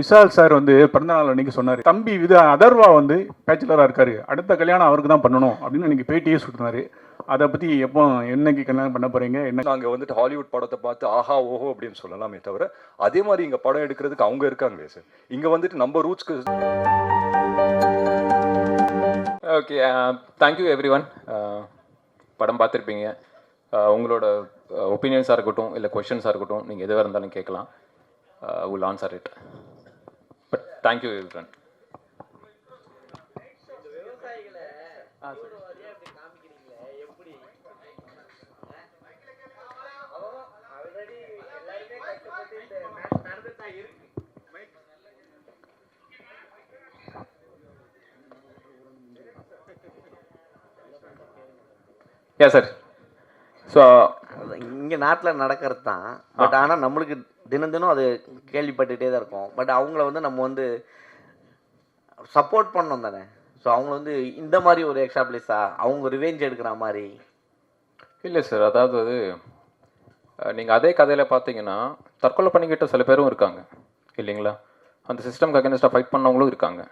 Vishal sir வந்து பிறந்த நாள் அன்னைக்கு சொன்னார், தம்பி அதர்வா வந்து பேச்சுலராக இருக்காரு, அடுத்த கல்யாணம் அவருக்கு தான் பண்ணணும் அப்படின்னு அன்னைக்கு பேட்டியே சொல்லிருந்தாரு. அதை பற்றி எப்போ என்னைக்கு கல்யாணம் பண்ண போறீங்க? என்ன நாங்கள் வந்துட்டு ஹாலிவுட் படத்தை பார்த்து ஆஹா ஓஹோ அப்படின்னு சொல்லலாமே தவிர, அதே மாதிரி இங்கே படம் எடுக்கிறதுக்கு அவங்க இருக்காங்களே சார். இங்கே வந்துட்டு நம்ம ரூட்ஸ்க்கு. Okay, thank you everyone. படம் பார்த்துருப்பீங்க. உங்களோட ஒப்பீனியன்ஸாக இருக்கட்டும் இல்லை கொஷின்ஸாக இருக்கட்டும், நீங்கள் எதுவாக இருந்தாலும் கேட்கலாம். Will answer it. But thank you every one. Yeah sir. So இங்கே நாட்டில் நடக்கிறது தான். பட் ஆனால் நம்மளுக்கு தினம் தினம் அது கேள்விப்பட்டுகிட்டே தான் இருக்கும். பட் அவங்கள வந்து நம்ம வந்து சப்போர்ட் பண்ணோம் தானே. ஸோ அவங்க வந்து இந்த மாதிரி ஒரு எக்ஸாம்பிளிஸா அவங்க ரிவெஞ்ச் எடுக்கிற மாதிரி இல்லை சார். அதாவது நீங்கள் அதே கதையில் பார்த்தீங்கன்னா தற்கொலை பண்ணிக்கிட்ட சில பேரும் இருக்காங்க இல்லைங்களா? அந்த சிஸ்டம்க்கு அகேன்ஸ்டாக ஃபைட் பண்ணவங்களும் இருக்காங்க.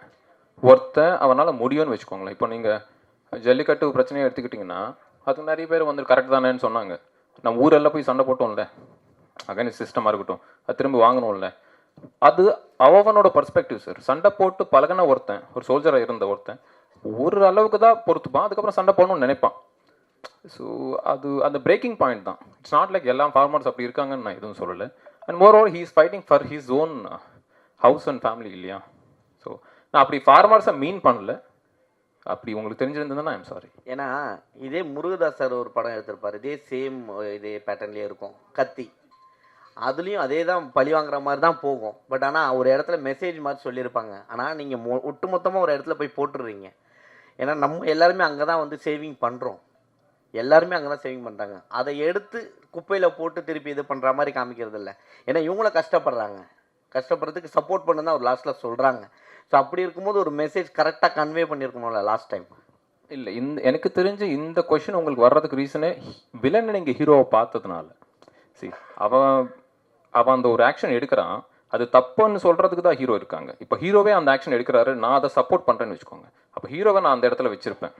ஒருத்தன் அவனால் முடியும்னு வச்சுக்கோங்களேன். இப்போ நீங்கள் ஜல்லிக்கட்டு பிரச்சனையை எடுத்துக்கிட்டிங்கன்னா அது நிறைய பேர் வந்து கரெக்ட் தானேன்னு சொன்னாங்க. நம்ம ஊரெல்லாம் போய் சண்டை போட்டோம்ல, அகைன்ஸ்ட் சிஸ்டமாக இருக்கட்டும், அது திரும்ப வாங்கணும்ல. அது அவனோட பர்ஸ்பெக்டிவ் சார். சண்டை போட்டு பழகின ஒருத்தன், ஒரு சோல்ஜராக இருந்த ஒருத்தன் ஒரு அளவுக்கு தான் பொறுத்துப்பான், அதுக்கப்புறம் சண்டை போடணும்னு நினைப்பான். ஸோ அது அந்த பிரேக்கிங் பாயிண்ட் தான். இட்ஸ் நாட் லைக் எல்லா ஃபார்மர்ஸ் அப்படி இருக்காங்கன்னு நான் எதுவும் சொல்லலை. And more over he is fighting for his own house and family இல்லையா? ஸோ நான் அப்படி ஃபார்மர்ஸை மீன் பண்ணல. அப்படி உங்களுக்கு தெரிஞ்சிருந்ததுன்னா ஐம் சாரி. ஏன்னா இதே முருகதாஸ் சார் ஒரு படம் எடுத்திருப்பார், இதே சேம் இதே பேட்டர்ன்லேயே இருக்கும், கத்தி. அதுலேயும் அதே தான் பழி வாங்குற மாதிரி தான் போகும். பட் ஆனால் ஒரு இடத்துல மெசேஜ் மாதிரி சொல்லியிருப்பாங்க. ஆனால் நீங்கள் ஒட்டுமொத்தமாக ஒரு இடத்துல போய் போட்டுடுறீங்க. ஏன்னா நம்ம எல்லாருமே அங்கே தான் வந்து சேவிங் பண்ணுறோம், எல்லாருமே அங்கே தான் சேவிங் பண்ணுறாங்க. அதை எடுத்து குப்பையில் போட்டு திருப்பி இது பண்ணுற மாதிரி காமிக்கிறது இல்லை. ஏன்னா இவங்கள கஷ்டப்படுறாங்க, கஷ்டப்படுறதுக்கு சப்போர்ட் பண்ணு தான் ஒரு லாஸ்ட்டில் சொல்கிறாங்க. ஸோ அப்படி இருக்கும்போது ஒரு மெசேஜ் கரெக்டாக கன்வே பண்ணியிருக்கணும்ல லாஸ்ட் டைம். இல்லை, எனக்கு தெரிஞ்சு இந்த கொஷின் உங்களுக்கு வர்றதுக்கு ரீசனே வில்லன் நீங்கள் ஹீரோவை பார்த்ததுனால. சரி, அவன் அந்த ஒரு ஆக்ஷன் எடுக்கிறான், அது தப்புன்னு சொல்கிறதுக்கு தான் ஹீரோ இருக்காங்க. இப்போ ஹீரோவே அந்த ஆக்ஷன் எடுக்கிறாரு, நான் அதை சப்போர்ட் பண்ணுறேன்னு வச்சுக்கோங்க. அப்போ ஹீரோவை நான் அந்த இடத்துல வச்சுருப்பேன்.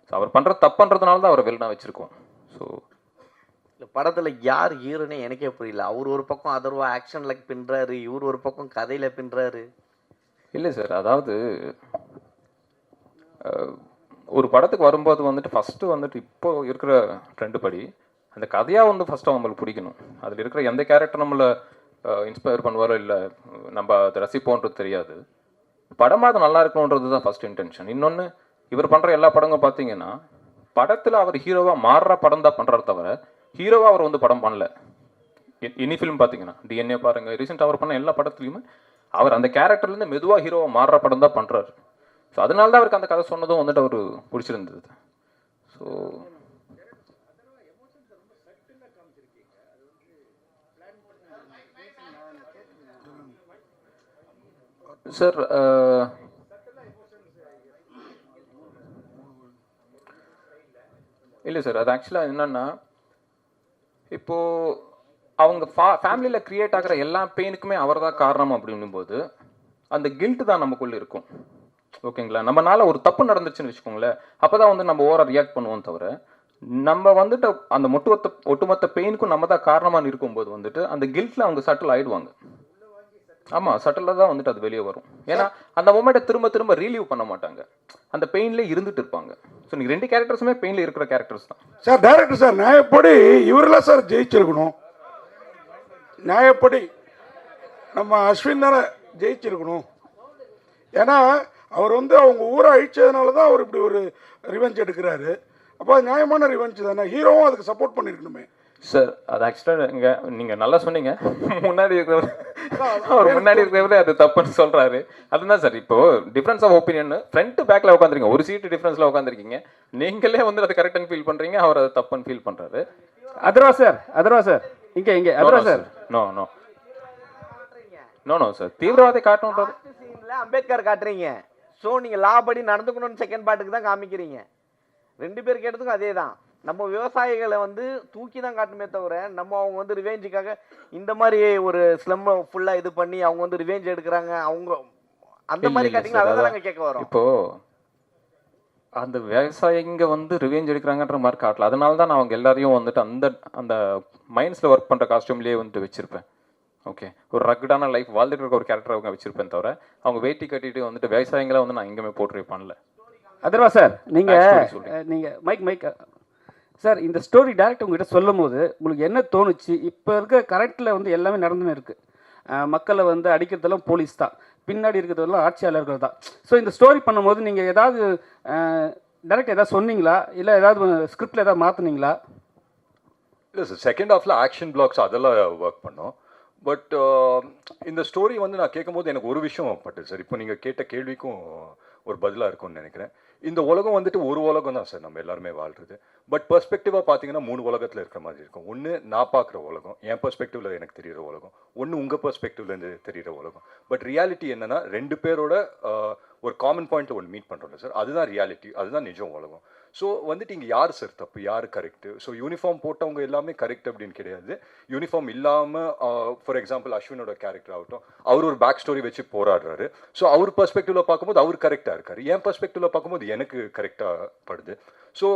ஸோ அவர் பண்ணுற தப்புன்றதுனால தான் அவரை வில்லனாக வச்சுருக்கோம். ஸோ இந்த படத்தில் யார் ஹீரோனே எனக்கே புரியல. அவர் ஒரு பக்கம் அதர்வா ஆக்ஷனில் பின்னுறாரு, இவர் ஒரு பக்கம் கதையில் பின்னுறாரு. இல்லை சார், அதாவது ஒரு படத்துக்கு வரும்போது வந்துட்டு ஃபஸ்ட்டு வந்துட்டு இப்போ இருக்கிற ட்ரெண்டு படி அந்த கதையாக வந்து ஃபஸ்ட்டு அவங்களுக்கு பிடிக்கணும். அதில் இருக்கிற எந்த கேரக்டர் நம்மளை இன்ஸ்பயர் பண்ணுவாரோ இல்லை நம்ம அதை ரசிப்போன்றது தெரியாது. படமாக அது நல்லா இருக்கணுன்றது தான் ஃபஸ்ட் இன்டென்ஷன். இன்னொன்று, இவர் பண்ணுற எல்லா படங்களும் பார்த்தீங்கன்னா படத்தில் அவர் ஹீரோவாக மாறுற படம் தான் பண்ணுறாரு தவிர ஹீரோவாக அவர் வந்து படம் பண்ணல. இனி ஃபிலிம் பார்த்தீங்கன்னா டிஎன்ஏ பாருங்கள், ரீசெண்டாக அவர் பண்ண எல்லா படத்துலையுமே அவர் அந்த கேரக்டர்லேருந்து மெதுவாக ஹீரோவாக மாறுற படம் தான் பண்ணுறாரு. ஸோ அதனால தான் அவருக்கு அந்த கதை சொன்னதும் வந்துட்டு அவர் பிடிச்சிருந்தது. ஸோ சார், இல்லை சார், அது ஆக்சுவலாக என்னன்னா, இப்போது அவங்க ஃபேமிலியில் க்ரியேட் ஆகிற எல்லா பெயினுக்குமே அவர் தான் காரணம் அப்படின்னும் போது அந்த கில்ட்டு தான் நமக்குள்ளே இருக்கும். ஓகேங்களா? நம்மளால ஒரு தப்பு நடந்துச்சுன்னு வச்சுக்கோங்களேன், அப்போ தான் வந்து நம்ம ஓவராக ரியாக்ட் பண்ணுவோம் தவிர நம்ம வந்துட்டு அந்த ஒட்டுமொத்த பெயினுக்கும் நம்ம தான் காரணமாக இருக்கும்போது வந்துட்டு அந்த கில்ட்டில் அவங்க சட்டில் ஆகிடுவாங்க. ஆமாம், சட்டிலாக தான் வந்துட்டு அது வெளியே வரும். ஏன்னா அந்த மொமெண்ட்டை திரும்ப திரும்ப ரீலீவ் பண்ண மாட்டாங்க, அந்த பெயின்லேயே இருந்துட்டு இருப்பாங்க. ஸோ நீங்கள் ரெண்டு கேரக்டர்ஸுமே பெயினில் இருக்கிற கேரக்டர்ஸ் தான் சார். டைரக்டர் சார், நியாயப்படி இவரெல்லாம் சார் ஜெயிச்சிருக்கணும். நியாயப்படி நம்ம அஸ்வின் தானே ஜெயிச்சிருக்கணும். ஏன்னா அவர் வந்து அவங்க ஊரை அழிச்சதுனால தான் அவர் இப்படி ஒரு ரிவெஞ்ச் எடுக்கிறாரு. அப்போ அது நியாயமான ரிவெஞ்ச் தானே. ஹீரோவும் அதுக்கு சப்போர்ட் பண்ணியிருக்கணுமே சார். அது ஆக்சுவலாக நீங்கள் நல்லா சொன்னீங்க. முன்னாடி இருக்கிறவரே அது தப்புன்னு சொல்கிறாரு. அதுதான் சார். இப்போது டிஃப்ரென்ஸ் ஆஃப் ஒப்பீனியன் ஃப்ரண்ட் பேக்கில் உட்காந்துருக்கீங்க, ஒரு சீட்டு டிஃப்ரென்ஸில் உட்காந்துருக்கீங்க. நீங்களே வந்து அது கரெக்டானு ஃபீல் பண்ணுறீங்க, அவர் அது தப்புன்னு ஃபீல் பண்ணுறாரு. அதர்வா சார் இங்கே அதர்வா சார். நோ சார், தீவிரவாதி காட்டணுன்றது அம்பேத்கர் காட்டுறீங்க. ஸோ நீங்கள் லா படி நடந்துக்கணும்னு செகண்ட் பார்ட்டுக்கு தான் காமிக்கிறீங்க. ரெண்டு பேர் கேட்டதுக்கும் அதே தான். நம்ம விவசாயிகளை வந்து தூக்கி தான் காட்டுமே தவிர நம்ம அவங்க வந்து ரிவேஞ்சுக்காக இந்த மாதிரி ஒரு ஸ்லம் ஃபுல்லாக இது பண்ணி அவங்க வந்து ரிவேஞ்ச் எடுக்கிறாங்க அவங்க அந்த இல்ல, மாதிரி இல்ல காட்டிங்கன்னா சார், அதை தான் அதான். நாங்கள் கேட்க வரோம். இப்போ அந்த விவசாயிங்க வந்து ரிவெஞ்ச் எடுக்கிறாங்கன்ற மாதிரி காட்டல. அதனால தான் நான் அவங்க எல்லாரையும் வந்துட்டு அந்த அந்த மைண்ட்ஸில் ஒர்க் பண்ணுற காஸ்டியூம்லேயே வந்துட்டு வச்சிருப்பேன். ஓகே, ஒரு ரக்கடான லைஃப் வாழ்ந்துட்டு இருக்க ஒரு கேரக்டர் அவங்க வச்சிருப்பேன் தவிர அவங்க வேட்டி கட்டிட்டு வந்துட்டு விவசாயிங்களை வந்து நான் எங்கேயுமே போர்ட்ரே பண்ணல. அதர்வா சார், Backstory நீங்கள் நீங்கள் மைக் சார், இந்த ஸ்டோரி டேரக்ட் உங்ககிட்ட சொல்லும் போது உங்களுக்கு என்ன தோணுச்சு? இப்போ இருக்க கரெக்டில் வந்து எல்லாமே நடந்துன்னு இருக்குது. மக்களை வந்து அடிக்கிறதெல்லாம் போலீஸ் தான், பின்னாடி இருக்கிறதெல்லாம் ஆட்சியாளர்கள் தான். ஸோ இந்த ஸ்டோரி பண்ணும்போது நீங்கள் ஏதாவது டேரக்ட் ஏதாவது சொன்னீங்களா, இல்லை ஏதாவது ஸ்கிரிப்டில் ஏதாவது மாற்றுனீங்களா? இல்லை சார், செகண்ட் ஹாஃபில் ஆக்ஷன் பிளாக்ஸ் அதெல்லாம் ஒர்க் பண்ணோம். பட் இந்த ஸ்டோரி வந்து நான் கேட்கும்போது எனக்கு ஒரு விஷயம் பட்டு சார், இப்போ நீங்கள் கேட்ட கேள்விக்கும் ஒரு பதிலாக இருக்கும்னு நினைக்கிறேன். இந்த உலகம் வந்துட்டு ஒரு உலகம் தான் சார், நம்ம எல்லாருமே வாழ்றது. பட் பெர்ஸ்பெக்டிவாக பார்த்தீங்கன்னா 3 உலகத்தில் இருக்கிற மாதிரி இருக்கும். ஒன்று நான் பார்க்குற உலகம், என் பெர்ஸ்பெக்டிவில் எனக்கு தெரிகிற உலகம். ஒன்று உங்கள் பெர்ஸ்பெக்டிவ்லேருந்து தெரிகிற உலகம். பட் ரியாலிட்டி என்னன்னா 2 பேரோட ஒரு காமன் பாயிண்ட்டில் ஒன்று மீட் பண்ணுறோம்ல சார், அதுதான் ரியாலிட்டி, அதுதான் நிஜம் உலகம். ஸோ வந்துட்டு இங்கே யார் சார் தப்பு, யார் கரெக்டு? ஸோ யூனிஃபார்ம் போட்டவங்க எல்லாமே கரெக்ட் அப்படின்னு கிடையாது. யூனிஃபார்ம் இல்லாமல் ஃபார் எக்ஸாம்பிள் அஸ்வினோட கேரக்டர் ஆகட்டும், அவர் ஒரு பேக் ஸ்டோரி வச்சு போராடுறாரு. ஸோ அவர் பெர்ஸ்பெக்டிவ்ல பார்க்கும்போது அவர் கரெக்டாக இருக்காரு, என் பெர்ஸ்பெக்டிவ்ல பார்க்கும்போது எனக்கு கரெக்டாக படுது. ஸோ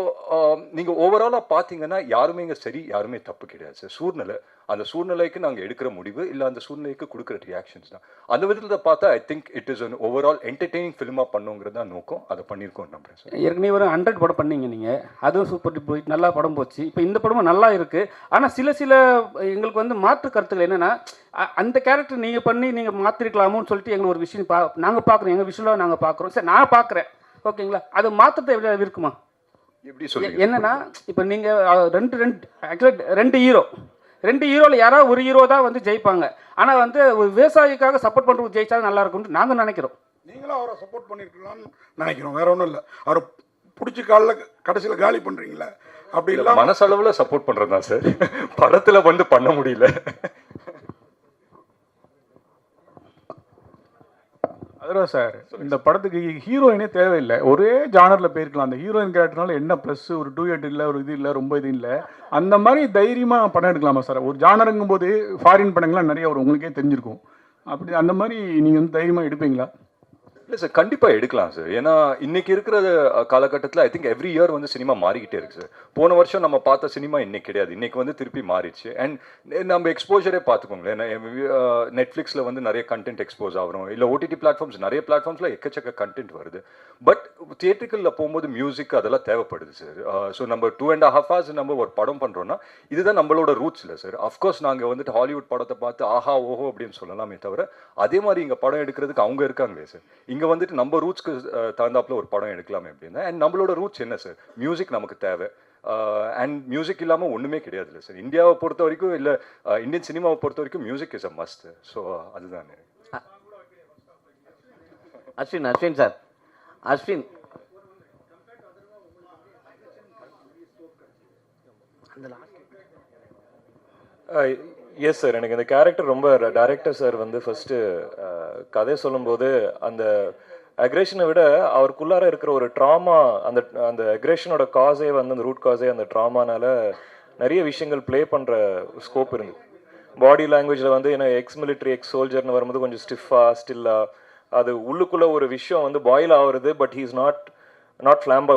நீங்கள் ஓவராலாக பார்த்தீங்கன்னா யாருமே இங்கே சரி, யாருமே தப்பு கிடையாது சார். சூழ்நிலை, அந்த சூழ்நிலைக்கு நாங்கள் எடுக்கிற முடிவு இல்லை அந்த சூழ்நிலைக்கு கொடுக்குற ரியாக்ஷன்ஸ் தான். அந்த விதத்தில் பார்த்தா I think it is an overall entertaining ஃபிலிமாக பண்ணுங்கிறது தான் நோக்கம். அதை பண்ணியிருக்கோம் நம்புறேன் சார். ஏற்கனவே ஒரு 100 படம் பண்ணீங்க நீங்கள், அதுவும் சூப்பர் டூப்பர் போய் நல்லா படம் போச்சு. இப்போ இந்த படமும் நல்லா இருக்குது. ஆனால் சில எங்களுக்கு வந்து மாற்று கருத்துக்கள் என்னென்னா, அந்த கேரக்டர் நீங்கள் பண்ணி நீங்கள் மாற்றிருக்கலாமோன்னு சொல்லிட்டு எங்களுக்கு ஒரு விஷயம் நாங்கள் பார்க்குறோம், எங்கள் விஷயம் நாங்கள் பார்க்குறோம். சரி, நான் பார்க்குறேன், ஓகேங்களா? அது மாற்றத்தை எப்படி இருக்குமா? எப்படி சொல்லி என்னன்னா, இப்போ நீங்கள் ரெண்டு ஹீரோவில் யாராவது ஒரு ஹீரோ தான் வந்து ஜெயிப்பாங்க. ஆனால் வந்து ஒரு விவசாயிக்காக சப்போர்ட் பண்ணுறது ஜெயிச்சா நல்லா இருக்கும்னு நாங்கள் நினைக்கிறோம். நீங்களும் அவரை சப்போர்ட் பண்ணியிருக்கலாம்னு நினைக்கிறோம், வேற ஒன்றும் இல்லை. அவரை பிடிச்சி கடைசியில் காலி பண்ணுறீங்களா? அப்படி இல்லை, மனசளவில் சப்போர்ட் பண்ணுறது தான் சார், படத்தில் வந்து பண்ண முடியல. அதுதான் சார், இந்த படத்துக்கு ஹீரோயினே தேவையில்லை, ஒரே ஜானரில் போயிருக்கலாம். அந்த ஹீரோயின் கேரக்டர்னால என்ன ப்ளஸ், ஒரு 2 இல்லை, ஒரு இது இல்லை, ரொம்ப இது இல்லை, அந்த மாதிரி தைரியமாக படம் எடுக்கலாமா சார்? ஒரு ஜானருங்கும் போது ஃபாரின் படங்கள்லாம் நிறைய வரும், உங்களுக்கே தெரிஞ்சிருக்கும். அப்படி அந்த மாதிரி நீங்கள் வந்து தைரியமாக எடுப்பீங்களா? இல்லை சார், கண்டிப்பாக எடுக்கலாம் சார். ஏன்னா இன்னைக்கு இருக்கிற காலகட்டத்தில் ஐ திங்க் எவ்ரி இயர் வந்து சினிமா மாறிக்கிட்டே இருக்கு சார். போன வருஷம் நம்ம பார்த்த சினிமா இன்னைக்கு கிடையாது, இன்னைக்கு வந்து திருப்பி மாறிடுச்சு. அண்ட் நம்ம எக்ஸ்போஜரே பார்த்துக்கோங்களேன், நெட்ஃப்ளிக்ஸில் வந்து நிறைய கண்டென்ட் எக்ஸ்போஸ் ஆகிறோம், இல்லை ஓடிடி பிளாட்ஃபார்ம்ஸ், நிறைய பிளாட்ஃபார்ம்ஸில் எக்கச்சக்க கண்டென்ட் வருது. பட் தியேட்டருக்குள்ள போகும்போது மியூசிக் அதெல்லாம் தேவைப்படுது சார். ஸோ நம்ம 2.5 hours நம்ம ஒரு படம் பண்ணுறோன்னா இதுதான் நம்மளோட ரூட்ஸ் இல்லை சார். அஃப்கோர்ஸ் நாங்கள் வந்துட்டு ஹாலிவுட் படத்தை பார்த்து ஆஹா ஓஹோ அப்படின்னு சொல்லலாமே தவிர, அதே மாதிரி இங்கே படம் எடுக்கிறதுக்கு அவங்க இருக்காங்களே சார். இங்கே வந்துட்டு நம்ம ரூட்ஸ்க்கு தகுந்தாப்புல ஒரு படம் எடுக்கலாமே அப்படின்னா, அண்ட் நம்மளோட ரூட்ஸ் என்ன சார்? மியூசிக் நமக்கு தேவை. அண்ட் மியூசிக் இல்லாமல் ஒன்றுமே கிடையாது இல்லை சார். இந்தியாவை பொறுத்த வரைக்கும், இல்லை இந்தியன் சினிமாவை பொறுத்த வரைக்கும் music is a must. So அதுதான். Ashwin sir, Ashwin S sir, எனக்கு இந்த கேரக்டர் ரொம்ப, டைரக்டர் சார் வந்து ஃபஸ்ட்டு கதை சொல்லும்போது அந்த அக்ரேஷனை விட அவருக்குள்ளார இருக்கிற ஒரு ட்ராமா, அந்த அந்த அக்ரேஷனோட காஸே வந்து அந்த ரூட் காஸே அந்த ட்ராமானால நிறைய விஷயங்கள் ப்ளே பண்ணுற ஸ்கோப் இருந்து. பாடி லாங்குவேஜில் வந்து ஏன்னா எக்ஸ் மிலிட்ரி எக்ஸ் சோல்ஜர்னு வரும்போது கொஞ்சம் ஸ்டிஃபாக ஸ்டில்லாக அது உள்ளுக்குள்ளே ஒரு விஷயம் வந்து பாயில் ஆகுறது. பட் ஹீ இஸ் நாட்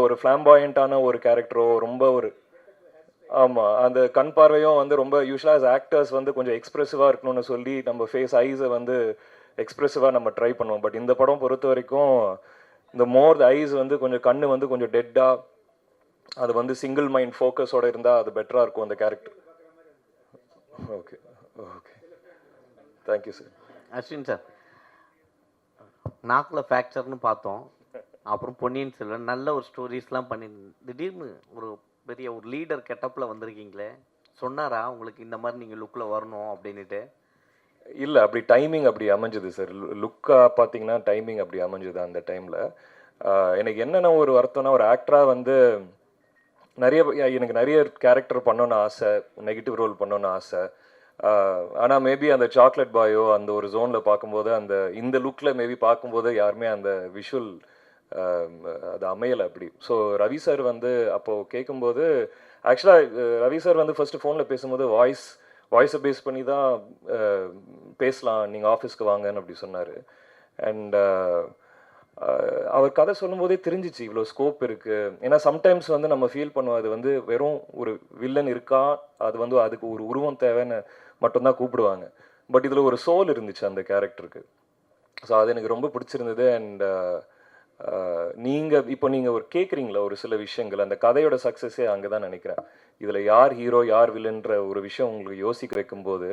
ஒரு ஃப்ளாம்பாயண்ட்டான ஒரு கேரக்டரோ, ரொம்ப ஒரு ஆமாம் அந்த கண் பார்வையும் வந்து ரொம்ப யூஸ்வலாக ஆஸ் ஆக்டர்ஸ் வந்து கொஞ்சம் எக்ஸ்ப்ரெசிவாக இருக்கணும்னு சொல்லி நம்ம ஃபேஸ் ஐஸை வந்து எக்ஸ்ப்ரெசிவாக நம்ம ட்ரை பண்ணுவோம். பட் இந்த படம் பொறுத்த வரைக்கும் இந்த மோர் த ஐஸ் வந்து கொஞ்சம் கண்ணு வந்து கொஞ்சம் டெட்டாக, அது வந்து சிங்கிள் மைண்ட் ஃபோக்கஸோட இருந்தால் அது பெட்டராக இருக்கும் அந்த character. Okay okay, thank you sir. Ashwin sir, நாக்கில் ஃப்ராக்சர்னு பார்த்தோம், அப்புறம் பொன்னியின் செல்வன் நல்ல ஒரு ஸ்டோரிஸ்லாம் பண்ணி திடீர்னு ஒரு பெரிய ஒரு லீடர் கெட்டப்பில் வந்திருக்கீங்களே, சொன்னாரா உங்களுக்கு இந்த மாதிரி நீங்கள் லுக்கில் வரணும் அப்படின்ட்டு? இல்லை, அப்படி டைமிங் அப்படி அமைஞ்சது சார். லுக்காக பார்த்தீங்கன்னா டைமிங் அப்படி அமைஞ்சது அந்த டைமில். எனக்கு என்னென்ன ஒரு வருத்தம்னா, ஒரு ஆக்டராக வந்து எனக்கு நிறைய கேரக்டர் பண்ணணும்னு ஆசை, நெகட்டிவ் ரோல் பண்ணணும்னு ஆசை. ஆனால் மேபி அந்த சாக்லேட் பாயோ அந்த ஒரு ஜோனில் பார்க்கும்போது இந்த லுக்கில் மேபி பார்க்கும்போது யாருமே அந்த விஷுவல் அது அமையலை அப்படி. ஸோ ரவி சார் வந்து அப்போது கேட்கும்போது ஆக்சுவலாக ரவி சார் வந்து ஃபர்ஸ்ட் ஃபோனில் பேசும்போது வாய்ஸை பேஸ் பண்ணி தான் பேசலாம், நீங்கள் ஆஃபீஸ்க்கு வாங்கன்னு அப்படி சொன்னார். அண்ட் அவர் கதை சொல்லும்போதே தெரிஞ்சிச்சு இவ்வளோ ஸ்கோப் இருக்குது. ஏன்னா சம்டைம்ஸ் வந்து நம்ம ஃபீல் பண்ணுவோம் அது வந்து வெறும் ஒரு வில்லன் இருக்கா, அது வந்து அதுக்கு ஒரு உருவம் தேவைன்னு மட்டும்தான் கூப்பிடுவாங்க. பட் இதில் ஒரு சோல் இருந்துச்சு அந்த கேரக்டருக்கு. ஸோ அது எனக்கு ரொம்ப பிடிச்சிருந்தது. அண்ட் நீங்கள் ஒரு கேட்குறீங்களா ஒரு சில விஷயங்கள், அந்த கதையோட சக்ஸஸே அங்கே தான் நினைக்கிறேன். இதில் யார் ஹீரோ யார் வில்லன்ற ஒரு விஷயம் உங்களுக்கு யோசிக்க வைக்கும்போது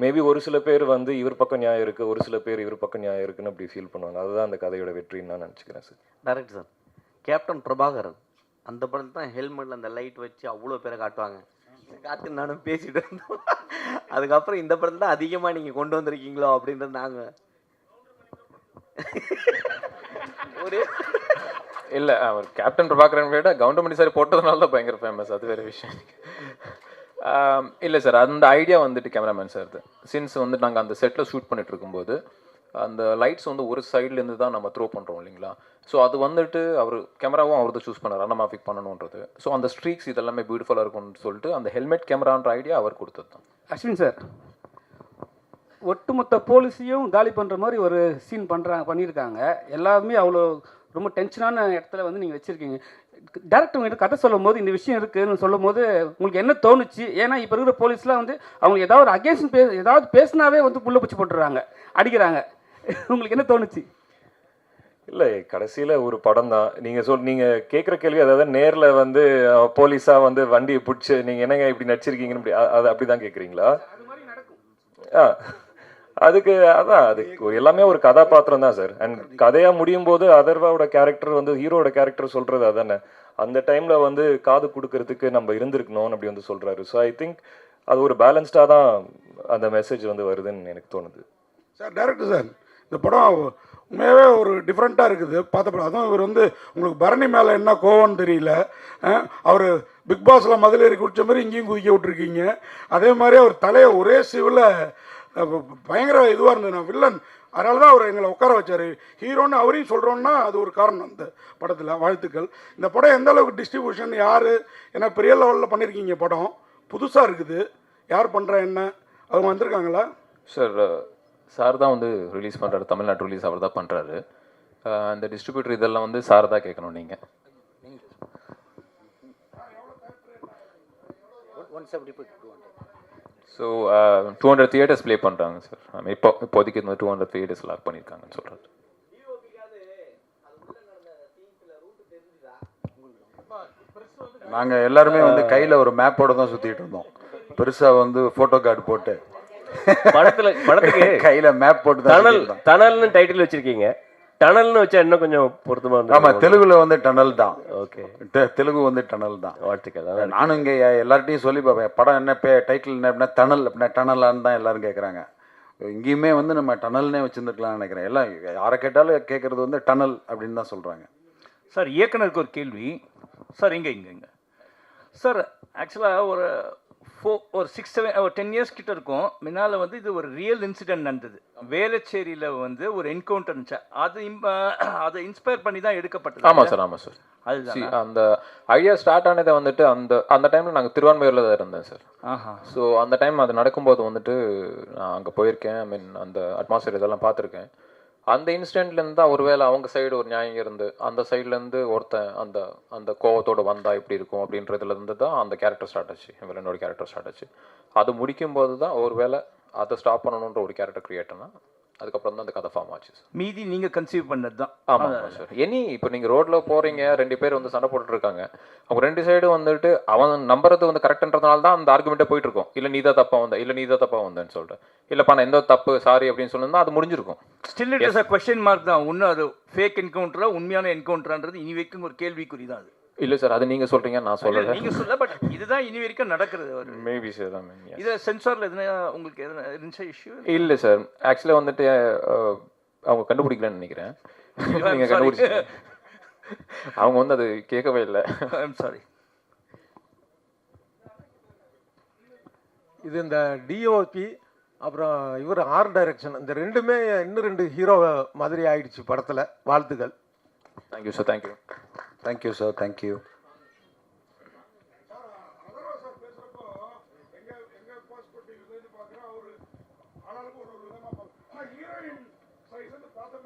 மேபி ஒரு சில பேர் வந்து இவர் பக்கம் நியாயம் இருக்குது, ஒரு சில பேர் இவர் பக்கம் நியாயம் இருக்குன்னு அப்படி ஃபீல் பண்ணுவாங்க. அதுதான் அந்த கதையோட வெற்றின்னு நான் நினச்சிக்கிறேன் சார். டேரக்டர் சார், கேப்டன் பிரபாகரன் அந்த படத்தில் தான் ஹெல்மெட்டில் அந்த லைட் வச்சு அவ்வளோ பேரை காட்டுவாங்க. காத்து நானும் பேசிட்டு இருந்தோம். அதுக்கப்புறம் இந்த படத்தில் தான் அதிகமாக நீங்கள் கொண்டு வந்திருக்கீங்களோ அப்படின்றது நாங்கள் ஒரு இல்லை, அவர் கேப்டன் பிரபாகரன் விட கவுண்டமணி சார் போட்டதுனால தான் பயங்கர ஃபேமஸ், அது வேறு விஷயம். இல்லை சார், அந்த ஐடியா வந்துட்டு கேமராமேன் சார் சின்ஸ் வந்து நாங்கள் அந்த செட்டில் ஷூட் பண்ணிட்டு இருக்கும்போது அந்த லைட்ஸ் வந்து ஒரு சைட்லேருந்து தான் நம்ம த்ரோ பண்ணுறோம் இல்லைங்களா. ஸோ அது வந்துட்டு அவர் கேமராவும் அவர் தான் சூஸ் பண்ணார் அனமாஃபிக் பண்ணணுன்றது. ஸோ அந்த ஸ்ட்ரீக்ஸ் இதெல்லாமே பியூட்டிஃபுல்லாக இருக்கும்னு சொல்லிட்டு அந்த ஹெல்மெட் கேமரான்ற ஐடியா அவர் கொடுத்தது தான். அஸ்வின் சார், ஒட்டுமொத்த போலீஸையும் காலி பண்ணுற மாதிரி ஒரு சீன் பண்ணியிருக்காங்க. எல்லாருமே அவ்வளோ ரொம்ப டென்ஷனான இடத்துல வந்து நீங்கள் வச்சுருக்கீங்க. டேரக்டர் உங்கள்கிட்ட கதை சொல்லும் போது இந்த விஷயம் இருக்குதுன்னு சொல்லும் போது உங்களுக்கு என்ன தோணுச்சு? ஏன்னா இப்போ இருக்கிற போலீஸ்லாம் வந்து அவங்க ஏதாவது ஒரு அகேன்ஸ்ட் ஏதாவது பேசினாவே வந்து புள்ள பூச்சி போட்டுடுறாங்க, அடிக்கிறாங்க. உங்களுக்கு என்ன தோணுச்சு? இல்லை, கடைசியில் ஒரு படம் தான். நீங்கள் கேட்குற கேள்வி, அதாவது நேரில் வந்து போலீஸாக வந்து வண்டியை பிடிச்சி நீங்கள் என்னங்க இப்படி நடிச்சிருக்கீங்கன்னு அது அப்படி தான் கேட்குறீங்களா? அதுக்கு எல்லாமே ஒரு கதாபாத்திரம் தான் சார். அண்ட் கதையாக முடியும் போது அதர்வாவோட கேரக்டர் வந்து ஹீரோட கேரக்டர் சொல்கிறது அதானே, அந்த டைமில் வந்து காது கொடுக்கறதுக்கு நம்ம இருந்திருக்கணும்னு அப்படி வந்து சொல்கிறாரு. ஸோ ஐ திங்க் அது ஒரு பேலன்ஸ்டாக தான் அந்த மெசேஜ் வந்து வருதுன்னு எனக்கு தோணுது. சார் டேரக்டர் சார், இந்த படம் உண்மையாகவே ஒரு டிஃப்ரெண்ட்டாக இருக்குது பார்த்தப்பறம். அதுவும் இவர் வந்து உங்களுக்கு பரணி மேலே என்ன கோவம்னு தெரியல. அவர் பிக் பாஸில் மதிலேறி குடித்த மாதிரி இங்கேயும் குதிக்க விட்ருக்கீங்க. அதே மாதிரி அவர் தலையை ஒரே சிவில் பயங்கர இதுவாக இருந்தது. நான் வில்லன், அதனால தான் அவர் எங்களை உட்கார வச்சார். ஹீரோன்னு அவரையும் சொல்கிறோன்னா அது ஒரு காரணம் அந்த படத்தில். வாழ்த்துக்கள். இந்த படம் எந்த அளவுக்கு டிஸ்ட்ரிபியூஷன் யார், ஏன்னா பெரிய லெவலில் பண்ணியிருக்கீங்க படம், புதுசாக இருக்குது. யார் பண்ணுறா என்ன, அவங்க வந்திருக்காங்களா? சார் தான் வந்து ரிலீஸ் பண்ணுறாரு, தமிழ்நாட்டு ரிலீஸ் அவர் தான் பண்ணுறாரு. அந்த டிஸ்ட்ரிபியூட்டர் இதெல்லாம் வந்து சார் தான் கேட்கணும் நீங்கள். ஸோ 200 தியேட்டர்ஸ் ப்ளே பண்ணுறாங்க சார். இப்போதைக்கு இந்த 200 தியேட்டர்ஸ் லாக் பண்ணியிருக்காங்கன்னு சொல்கிறாரு. நாங்கள் எல்லாருமே வந்து கையில் ஒரு மேப்போடு தான் சுற்றிட்டு இருந்தோம். பெருசாக வந்து ஃபோட்டோ கார்டு போட்டு படத்துக்கு கையில் மேப் போட்டு தான். டனல்னு டைட்டில் வச்சிருக்கீங்க. டனல்னு வச்சா இன்னும் கொஞ்சம் பொருத்தமாக இருந்தது. ஆமாம், தெலுங்குல வந்து டனல் தான். ஓகே, தெலுங்கு வந்து டனல் தான். வாழ்த்துக்கள். நானும் இங்கே எல்லார்ட்டையும் சொல்லி பார்ப்பேன், படம் என்ன டைட்டில் என்ன அப்படின்னா டனல் அப்படின்னா டனலான்னு தான் எல்லாரும் கேட்குறாங்க. இங்கேயுமே வந்து நம்ம டனல்னே வச்சுருந்துருக்கலாம்னு நினைக்கிறேன். எல்லாம் யாரை கேட்டாலும் கேட்குறது வந்து டனல் அப்படின்னு தான் சொல்கிறாங்க. சார், இயக்குனருக்கு ஒரு கேள்வி சார். இங்கே சார், ஆக்சுவலாக ஒரு 10 இயர்ஸ் கிட்ட இருக்கும் முன்னால் வந்து இது ஒரு ரியல் இன்சிடென்ட் நடந்தது. வேளச்சேரியில் வந்து ஒரு என்கவுண்டர் இருந்துச்சு. அதை இன்ஸ்பயர் பண்ணி தான் எடுக்கப்பட்டது. ஆமாம் சார். அதுதான் அந்த ஐடியா ஸ்டார்ட் ஆனதை வந்துட்டு அந்த டைமில் நாங்கள் திருவான்மையூரில் தான் இருந்தேன் சார். ஸோ அந்த டைம் அது நடக்கும்போது வந்துட்டு நான் அங்கே போயிருக்கேன். ஐ மீன் அந்த அட்மாஸ்பியர் இதெல்லாம் பார்த்துருக்கேன். அந்த இன்சிடென்ட்லேருந்து தான் ஒருவேளை அவங்க சைடு ஒரு நியாயம் இருந்து அந்த சைட்லேருந்து ஒருத்தன் அந்த கோவத்தோடு வந்தால் எப்படி இருக்கும் அப்படின்றதுலேருந்து தான் அந்த கேரக்டர் ஸ்டார்ட் ஆச்சு. வில்லனோட கேரக்டர் ஸ்டார்ட் ஆச்சு. அது முடிக்கும்போது தான் ஒருவேளை அதை ஸ்டாப் பண்ணணுன்ற ஒரு கேரக்டர் கிரியேட் பண்ணால் அதுக்கப்புறம் தான் அந்த கதை ஃபார்ம் ஆச்சு சார். மீதி நீங்கள் கன்சீவ் பண்ணது தான். ஆமாம் சார். இப்போ நீங்கள் ரோட்டில் போகிறீங்க, 2 பேர் வந்து சண்டை போட்டுருக்காங்க. அவங்க 2 சைடும் வந்துட்டு அவன் நம்புறது வந்து கரெக்டுன்றதுனால தான் அந்த ஆர்குமெண்ட்டே போயிட்டு இருக்கும். இல்லை நீ தான் தப்பாக வந்த, இல்லை நீ தான் தப்பாக வந்தேன்னு சொல்லிட்டு, இல்லைப்பா நான் எந்த தப்பு சாரி அப்படின்னு சொன்னா அது முடிஞ்சிருக்கும். Still it is a question mark தான். இன்னும் அது ஃபேக் என்கவுண்டரா உண்மையான என்கவுண்டரான்றது இனி வரைக்கும் ஒரு கேள்விக்குறி தான் அது. இல்லை சார், அது நீங்கள் சொல்கிறீங்க, நான் சொல்லலை. நீங்கள் சொல்ல, பட் இதுதான் இனி வரைக்கும் நடக்கிறது. மேபி சார் தான். இது சென்சாரில் எதுனா உங்களுக்கு எதுனா இருந்துச்சா இஷ்யூ? இல்லை சார், ஆக்சுவலாக வந்துட்டு அவங்க கண்டுபிடிக்கலன்னு நினைக்கிறேன். நீங்கள் கண்டுபிடிச்சி அவங்க வந்து அது கேட்கவே இல்லை. I'm sorry. இது இந்த டிஓபி அப்புறம் இவர் ஆர்ட் டைரக்ஷன், இந்த ரெண்டுமே இன்னும் 2 ஹீரோ மாதிரி ஆயிடுச்சு படத்தில். வாழ்த்துக்கள். Thank you sir. Thank you sir. Thank you.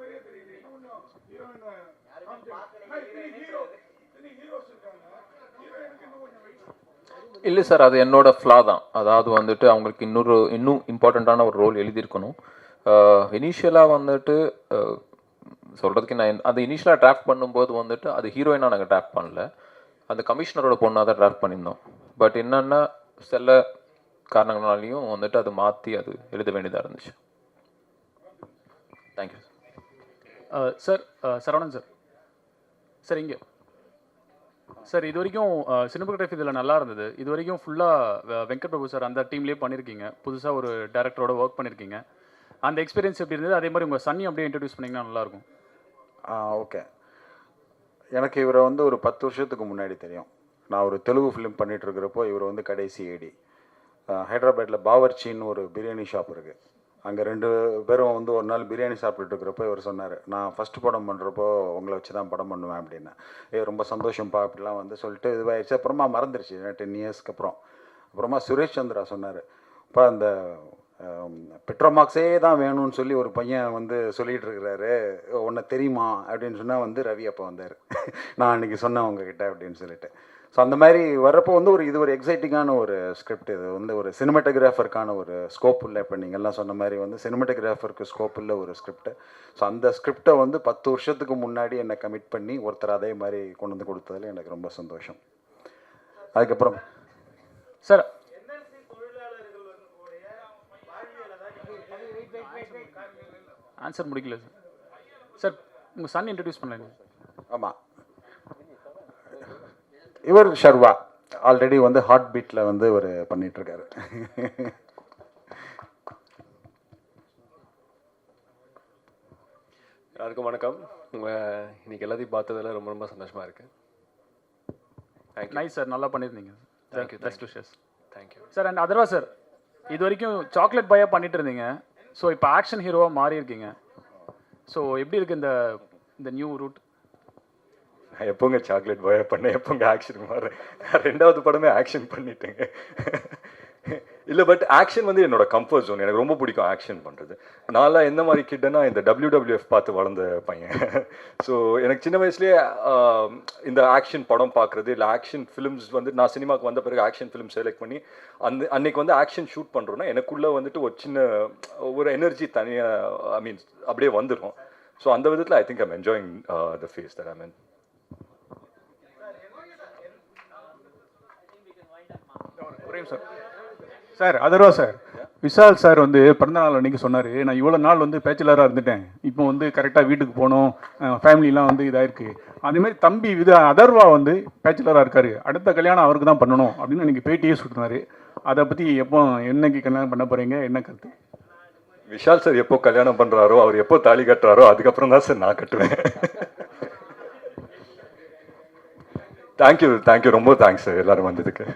மாதிரியே தெரியல. இன்னும் கொஞ்சம் ஹீரோயினை ஹீரோஸ் இருக்காங்க, ஹீரோயினுக்கு இன்னும் கொஞ்சம் வெயிட். இல்லை சார், அது என்னோட ஃப்ளா தான். அதாவது வந்துட்டு அவங்களுக்கு இன்னும் இம்பார்ட்டண்ட்டான ஒரு ரோல் எழுதியிருக்கணும். இனிஷியலாக வந்துட்டு சொல்கிறதுக்கு நான் அந்த இனிஷியலாக டிராஃப்ட் பண்ணும்போது வந்துட்டு அது ஹீரோயினாக நாங்கள் டிராஃப்ட் பண்ணல, அந்த கமிஷனரோட பொண்ணாக தான் டிராஃப்ட் பண்ணியிருந்தோம். பட் என்னென்னா சில காரணங்களாலையும் வந்துட்டு அது மாற்றி அது எழுத வேண்டியதாக இருந்துச்சு. Thank you sir. Saravanan sir. Sir இங்கே சார், இது வரைக்கும் சினிமோகிராஃபி இதில் நல்லா இருந்தது. இது வரைக்கும் ஃபுல்லாக வெங்கட் பிரபு சார் அந்த டீம்லேயே பண்ணியிருக்கீங்க. புதுசாக ஒரு டேரக்டரோட ஒர்க் பண்ணியிருக்கீங்க. அந்த எக்ஸ்பீரியன்ஸ் எப்படி இருந்தது? அதே மாதிரி உங்கள் சன்னையும் அப்படியே இன்ட்ரடியூஸ் பண்ணிங்கன்னா நல்லாயிருக்கும். ஓகே. எனக்கு இவரை வந்து ஒரு 10 வருஷத்துக்கு முன்னாடி தெரியும். நான் ஒரு தெலுங்கு ஃபிலிம் பண்ணிகிட்டு இருக்கிறப்போ இவர் வந்து கடைசி ஏடி. ஹைதராபாத்தில் பாவர்ச்சின்னு ஒரு பிரியாணி ஷாப் இருக்குது. அங்கே 2 பேரும் வந்து ஒரு நாள் பிரியாணி சாப்பிட்டுட்டு இருக்கிறப்போ இவர் சொன்னார், நான் ஃபஸ்ட்டு படம் பண்ணுறப்போ உங்களை வச்சு தான் படம் பண்ணுவேன் அப்படின்னு. ரொம்ப சந்தோஷம்ப்பா அப்படிலாம் வந்து சொல்லிட்டு இதுவாகிடுச்சு. அப்புறமா மறந்துருச்சு 10 இயர்ஸ்க்கு அப்புறம். அப்புறமா சுரேஷ் சந்திரா சொன்னார், இப்போ அந்த பெட்ரோமாக்ஸே தான் வேணும்னு சொல்லி ஒரு பையன் வந்து சொல்லிகிட்டு இருக்கிறாரு, உன்னை தெரியுமா அப்படின்னு சொன்னால் வந்து ரவி அப்போ வந்தார். நான் அன்றைக்கி சொன்னேன் உங்ககிட்ட அப்படின்னு சொல்லிட்டு. ஸோ அந்த மாதிரி வர்றப்போ வந்து இது ஒரு எக்ஸைட்டிங்கான ஒரு ஸ்கிரிப்ட். இது வந்து ஒரு சினிமாட்டோகிராஃபருக்கான ஒரு ஸ்கோப் இல்லை. இப்போ நீங்கள்லாம் சொன்ன மாதிரி வந்து சினிமாட்டோகிராஃபருக்கு ஸ்கோப் இல்லை ஒரு ஸ்கிரிப்ட். ஸோ அந்த ஸ்கிரிப்டை வந்து 10 வருஷத்துக்கு முன்னாடி என்னை கமிட் பண்ணி ஒருத்தர் அதே மாதிரி கொண்டு வந்து கொடுத்ததில் எனக்கு ரொம்ப சந்தோஷம். அதுக்கப்புறம் சார் ஆன்சர் முடிக்கல சார். சார் உங்கள் சன் இன்ட்ரடியூஸ் பண்ணல. ஆமாம், இவர் ஷர்வா ஆல்ரெடி வந்து ஹார்ட் பீட்டில் வந்து ஒரு பண்ணிகிட்ருக்காரு. எல்லாருக்கும் வணக்கம். உங்கள் இன்னைக்கு எல்லாத்தையும் பார்த்ததில் ரொம்ப ரொம்ப சந்தோஷமாக இருக்குது. நைஸ் சார், நல்லா பண்ணியிருந்தீங்க. Thank you. Best wishes. Thank you sir. And Atharva sir, இது வரைக்கும் சாக்லேட் பாயாக பண்ணிட்டு இருந்தீங்க. ஸோ இப்போ ஆக்ஷன் ஹீரோவாக மாறி இருக்கீங்க. ஸோ எப்படி இருக்குது இந்த நியூ ரூட்? எப்போங்க சாக்லேட் பாயா பண்ணேன், எப்போங்க ஆக்ஷன் மாறுறேன்? 2வது படமே ஆக்ஷன் பண்ணிட்டேங்க. இல்லை, பட் ஆக்ஷன் வந்து என்னோட கம்ஃபர்ட் ஜோன். எனக்கு ரொம்ப பிடிக்கும் ஆக்ஷன் பண்ணுறது. நான்லாம் எந்த மாதிரி கிட்டேன்னா இந்த WWF பார்த்து வளர்ந்த பையன். ஸோ எனக்கு சின்ன வயசுலேயே இந்த ஆக்ஷன் படம் பார்க்குறது, இல்லை ஆக்ஷன் ஃபிலிம்ஸ் வந்து நான் சினிமாவுக்கு வந்த பிறகு ஆக்ஷன் ஃபிலிம் செலக்ட் பண்ணி அன்னைக்கு வந்து ஆக்ஷன் ஷூட் பண்ணுறோன்னா எனக்குள்ளே வந்துட்டு ஒரு சின்ன ஒரு எனர்ஜி தனியாக அப்படியே வந்துடும். ஸோ அந்த விதத்தில் I think I'm enjoying the phase that I mean. Sir. Sir Atharva sir, Vishal sir வந்து பிறந்தநாள் அன்றைக்கி சொன்னார், நான் இவ்வளோ நாள் வந்து பேச்சுலராக இருந்துட்டேன், இப்போ வந்து கரெக்டாக வீட்டுக்கு போகணும், ஃபேமிலிலாம் வந்து இதாகிருக்கு. அதேமாதிரி தம்பி அதர்வா வந்து பேச்சுலராக இருக்கார், அடுத்த கல்யாணம் அவருக்கு தான் பண்ணணும் அப்படின்னு எனக்கு பேட்டியே சொல்லினார். அதை பற்றி எப்போ என்னைக்கு கல்யாணம் பண்ண போகிறீங்க, என்ன கருத்து? விஷால் சார் எப்போ கல்யாணம் பண்ணுறாரோ, அவர் எப்போ தாலி கட்டுறாரோ அதுக்கப்புறம் தான் சார் நான் கட்டுவேன். தேங்க்யூ, ரொம்ப தேங்க்ஸ் சார் எல்லாரும் வந்ததுக்கு.